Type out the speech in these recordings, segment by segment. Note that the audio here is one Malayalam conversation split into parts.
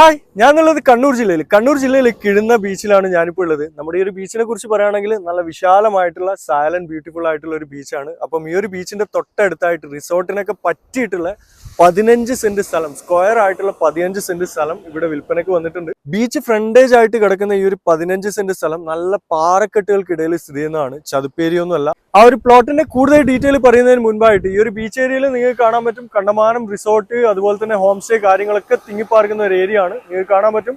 ഹായ്, ഞാനുള്ളത് കണ്ണൂർ ജില്ലയിൽ കിഴുന്ന ബീച്ചിലാണ് ഞാനിപ്പോൾ ഉള്ളത്. നമ്മുടെ ഈ ഒരു ബീച്ചിനെ കുറിച്ച് പറയുകയാണെങ്കിൽ നല്ല വിശാലമായിട്ടുള്ള സൈലന്റ് ബ്യൂട്ടിഫുൾ ആയിട്ടുള്ള ഒരു ബീച്ചാണ്. അപ്പം ഈ ഒരു ബീച്ചിന്റെ തൊട്ടടുത്തായിട്ട് റിസോർട്ടിനൊക്കെ പറ്റിയിട്ടുള്ള 15 സെന്റ് സ്ഥലം, സ്ക്വയർ ആയിട്ടുള്ള 15 സെന്റ് സ്ഥലം ഇവിടെ വിൽപ്പനയ്ക്ക് വന്നിട്ടുണ്ട്. ബീച്ച് ഫ്രണ്ടേജ് ആയിട്ട് കിടക്കുന്ന ഈ ഒരു 15 സെന്റ് സ്ഥലം നല്ല പാറക്കെട്ടുകൾക്കിടയിൽ സ്ഥിതി ചെയ്യുന്നതാണ്, ചതുപ്പേരിയൊന്നുമല്ല. ആ ഒരു പ്ലോട്ടിന്റെ കൂടുതൽ ഡീറ്റെയിൽ പറയുന്നതിന് മുൻപായിട്ട് ഈ ഒരു ബീച്ച് ഏരിയയിൽ നിങ്ങൾക്ക് കാണാൻ പറ്റും കണ്ടമാനം റിസോർട്ട്, അതുപോലെ തന്നെ ഹോം സ്റ്റേ കാര്യങ്ങളൊക്കെ തിങ്ങിപ്പാർക്കുന്ന ഒരു ഏരിയ ആണ്. നിങ്ങൾക്ക് കാണാൻ പറ്റും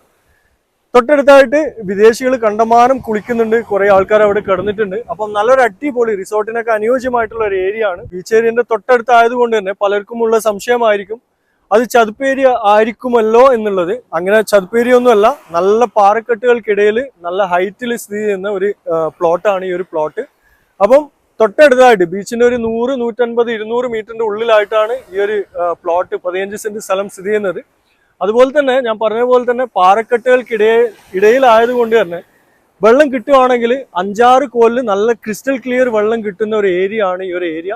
തൊട്ടടുത്തായിട്ട് വിദേശികൾ കണ്ടമാനം കുളിക്കുന്നുണ്ട്, കുറെ ആൾക്കാർ അവിടെ കിടന്നിട്ടുണ്ട്. അപ്പം നല്ലൊരു അടിപൊളി റിസോർട്ടിനൊക്കെ അനുയോജ്യമായിട്ടുള്ള ഒരു ഏരിയ ആണ്. ബീച്ച് ഏരിയന്റെ തൊട്ടടുത്തായതുകൊണ്ട് തന്നെ പലർക്കും ഉള്ള സംശയമായിരിക്കും അത് ചതുപ്പേരിയ ആയിരിക്കുമല്ലോ എന്നുള്ളത്. അങ്ങനെ ചതുപ്പേരിയ ഒന്നുമല്ല, നല്ല പാറക്കെട്ടുകൾക്കിടയിൽ നല്ല ഹൈറ്റിൽ സ്ഥിതി ചെയ്യുന്ന ഒരു പ്ലോട്ടാണ് ഈ ഒരു പ്ലോട്ട്. അപ്പം തൊട്ടടുത്തായിട്ട് ബീച്ചിന്റെ ഒരു 100, 150, 200 മീറ്ററിന്റെ ഉള്ളിലായിട്ടാണ് ഈ ഒരു പ്ലോട്ട് 15 സെന്റ് സ്ഥലം സ്ഥിതി ചെയ്യുന്നത്. അതുപോലെ തന്നെ ഞാൻ പറഞ്ഞ പോലെ തന്നെ പാറക്കെട്ടുകൾക്കിടയിലായതുകൊണ്ട് തന്നെ വെള്ളം കിട്ടുവാണെങ്കിൽ 5-6 കോലിൽ നല്ല ക്രിസ്റ്റൽ ക്ലിയർ വെള്ളം കിട്ടുന്ന ഒരു ഏരിയ ആണ് ഈ ഒരു ഏരിയ.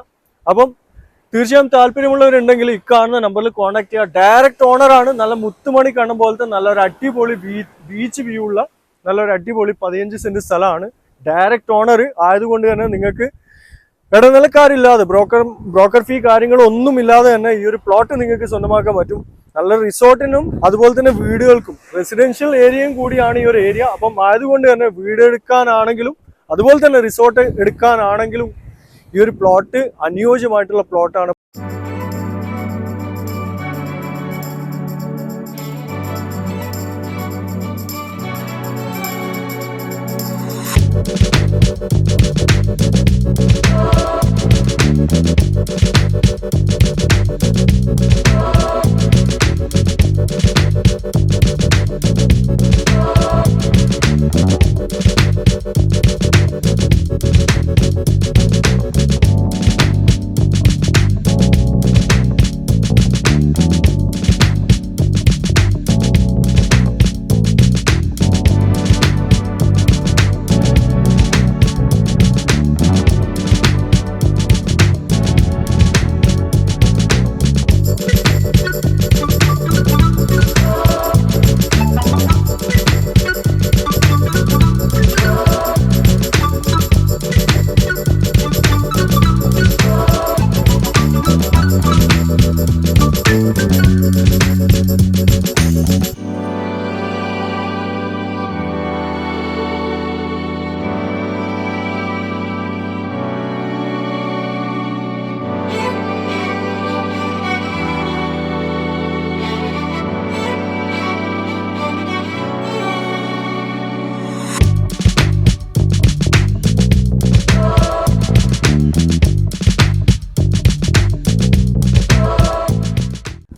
അപ്പം തീർച്ചയായും താല്പര്യമുള്ളവരുണ്ടെങ്കിൽ ഇക്കാണുന്ന നമ്പറിൽ കോൺടാക്ട് ചെയ്യുക. ഡയറക്റ്റ് ഓണറാണ്. നല്ല മുത്തുമണി കാണുന്ന പോലത്തെ നല്ലൊരു അടിപൊളി ബീച്ച് വ്യൂ ഉള്ള നല്ലൊരു അടിപൊളി 15 സെന്റ് സ്ഥലമാണ്. ഡയറക്റ്റ് ഓണർ ആയതുകൊണ്ട് തന്നെ നിങ്ങൾക്ക് ഇടനിലക്കാരില്ലാതെ ബ്രോക്കർ ഫീ കാര്യങ്ങളൊന്നും ഇല്ലാതെ തന്നെ ഈ ഒരു പ്ലോട്ട് നിങ്ങൾക്ക് സ്വന്തമാക്കാൻ പറ്റും. നല്ല റിസോർട്ടിനും അതുപോലെ തന്നെ വീടുകൾക്കും റെസിഡൻഷ്യൽ ഏരിയയും കൂടിയാണ് ഈ ഒരു ഏരിയ. അപ്പം ആയതുകൊണ്ട് തന്നെ വീട് എടുക്കാനാണെങ്കിലും അതുപോലെ തന്നെ റിസോർട്ട് എടുക്കാനാണെങ്കിലും ഈ ഒരു പ്ലോട്ട് അനുയോജ്യമായിട്ടുള്ള പ്ലോട്ടാണ്.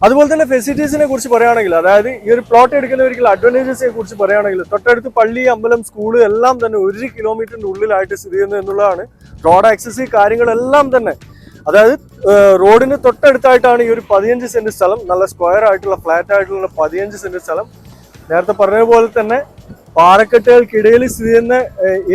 അതുപോലെ തന്നെ ഫെസിലിറ്റീസിനെ കുറിച്ച് പറയുകയാണെങ്കിൽ, അതായത് ഈ ഒരു പ്ലോട്ട് എടുക്കുന്നവർക്ക് അഡ്വാൻറ്റേജസിനെ കുറിച്ച് പറയുകയാണെങ്കിൽ തൊട്ടടുത്ത് പള്ളി, അമ്പലം, സ്കൂള് എല്ലാം തന്നെ 1 കിലോമീറ്ററിന്റെ ഉള്ളിലായിട്ട് സ്ഥിതി ചെയ്യുന്നു എന്നുള്ളതാണ്. റോഡ് ആക്സസ് കാര്യങ്ങളെല്ലാം തന്നെ, അതായത് റോഡിന് തൊട്ടടുത്തായിട്ടാണ് ഈ ഒരു 15 സെന്റ് സ്ഥലം, നല്ല സ്ക്വയർ ആയിട്ടുള്ള ഫ്ലാറ്റ് ആയിട്ടുള്ള 15 സെന്റ് സ്ഥലം. നേരത്തെ പറഞ്ഞതുപോലെ തന്നെ പാറക്കെട്ടുകൾക്കിടയിൽ സ്ഥിതി ചെയ്യുന്ന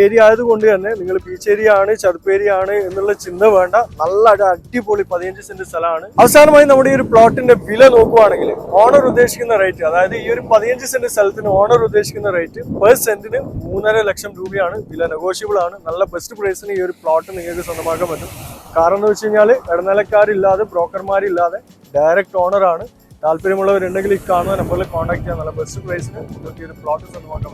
ഏരിയ ആയതുകൊണ്ട് തന്നെ നിങ്ങൾ ബീച്ച് ഏരിയ ആണ്, ചതുപ്പ് ഏരിയ ആണ് എന്നുള്ള ചിന്ത വേണ്ട. നല്ല അടിപൊളി 15 സെന്റ് സ്ഥലമാണ്. അവസാനമായി നമ്മുടെ ഈ ഒരു പ്ലോട്ടിന്റെ വില നോക്കുവാണെങ്കിൽ ഓണർ ഉദ്ദേശിക്കുന്ന റേറ്റ്, അതായത് ഈ ഒരു 15 സെന്റ് സ്ഥലത്തിന് ഓണർ ഉദ്ദേശിക്കുന്ന റേറ്റ് പെർ സെന്റിന് 3.5 ലക്ഷം രൂപയാണ്. വില നെഗോഷ്യബിൾ ആണ്. നല്ല ബെസ്റ്റ് പ്രൈസിന് ഈ ഒരു പ്ലോട്ട് നിങ്ങൾക്ക് സ്വന്തമാക്കാൻ പറ്റും. കാരണം എന്ന് വെച്ച് കഴിഞ്ഞാൽ ഇടനിലക്കാരില്ലാതെ ബ്രോക്കർമാരില്ലാതെ ഡയറക്റ്റ് ഓണറാണ്. താല്പര്യമുള്ളവരുണ്ടെങ്കിൽ ഈ കാണുന്ന നമ്പറിൽ കോൺടാക്ട് ചെയ്യാൻ. നല്ല ബെസ്റ്റ് പ്രൈസിന് നിങ്ങൾക്ക് ഈ ഒരു പ്ലോട്ട് സ്വന്തമാക്കാൻ പറ്റും.